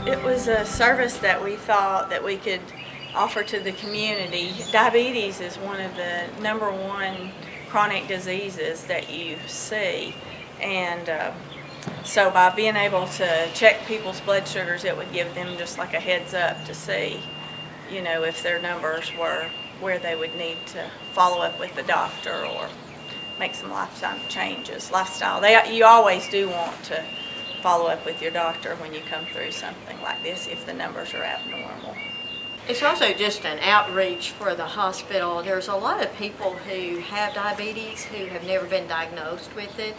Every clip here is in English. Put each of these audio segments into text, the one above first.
It was a service that we thought that we could offer to the community. Diabetes is one of the #1 chronic diseases that you see, and so by being able to check people's blood sugars, it would give them just like a heads up to see, if their numbers were where they would need to follow up with the doctor or make some lifestyle changes. You always do want to follow up with your doctor when you come through something like this if the numbers are abnormal. It's also just an outreach for the hospital. There's a lot of people who have diabetes who have never been diagnosed with it.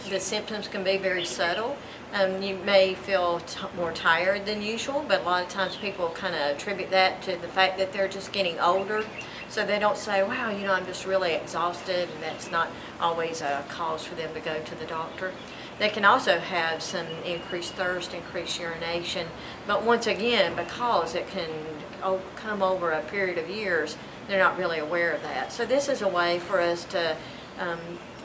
The symptoms can be very subtle. You may feel more tired than usual, but a lot of times people kind of attribute that to the fact that they're just getting older. So they don't say, wow, I'm just really exhausted, and that's not always a cause for them to go to the doctor. They can also have some increased thirst, increased urination, but once again, because it can come over a period of years, they're not really aware of that. So this is a way for us to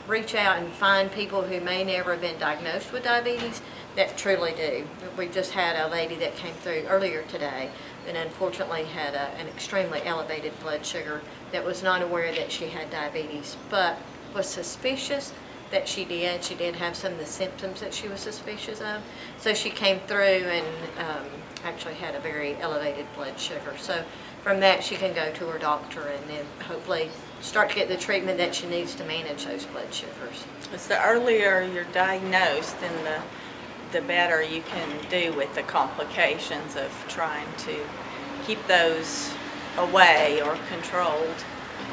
reach out and find people who may never have been diagnosed with diabetes that truly do. We just had a lady that came through earlier today that unfortunately had an extremely elevated blood sugar that was not aware that she had diabetes, but was suspicious that she did. She did have some of the symptoms that she was suspicious of. So she came through and actually had a very elevated blood sugar. So from that she can go to her doctor and then hopefully start to get the treatment that she needs to manage those blood sugars. It's the earlier you're diagnosed, then the better you can do with the complications of trying to keep those away or controlled.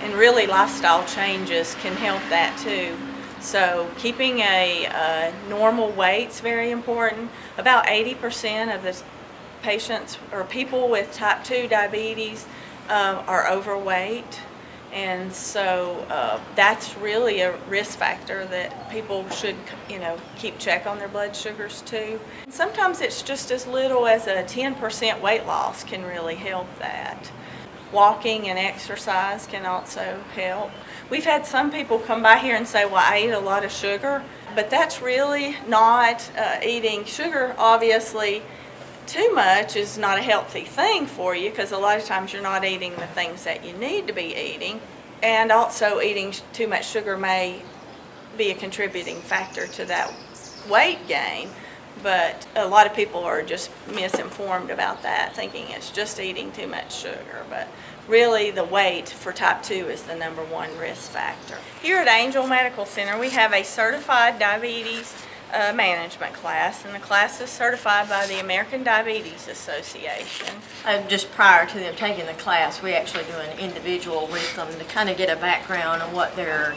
And really lifestyle changes can help that too. So keeping a normal weight's very important. About 80% of the patients or people with type 2 diabetes are overweight, and so that's really a risk factor that people should keep check on their blood sugars too. Sometimes it's just as little as a 10% weight loss can really help that. Walking and exercise can also help. We've had some people come by here and say, well, I eat a lot of sugar, but that's really not eating sugar. Obviously, too much is not a healthy thing for you because a lot of times you're not eating the things that you need to be eating. And also eating too much sugar may be a contributing factor to that weight gain. But a lot of people are just misinformed about that, thinking it's just eating too much sugar. But really the weight for type 2 is the #1 risk factor. Here at Angel Medical Center we have a certified diabetes management class, and the class is certified by the American Diabetes Association. Just prior to them taking the class, we actually do an individual with them to kind of get a background on what their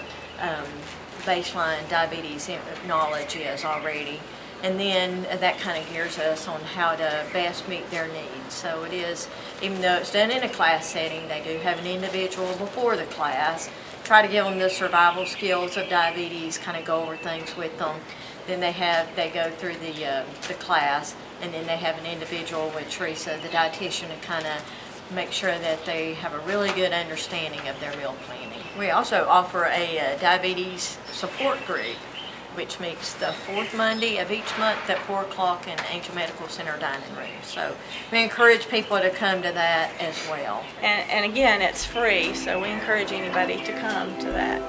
baseline diabetes knowledge is already. And then that kind of gears us on how to best meet their needs. So it is, even though it's done in a class setting, they do have an individual before the class, try to give them the survival skills of diabetes, kind of go over things with them. Then they go through the class, and then they have an individual with Teresa, the dietitian, to kind of make sure that they have a really good understanding of their meal planning. We also offer a diabetes support group, which meets the fourth Monday of each month at 4 o'clock in Angel Medical Center dining room. So we encourage people to come to that as well. And again, it's free, so we encourage anybody to come to that.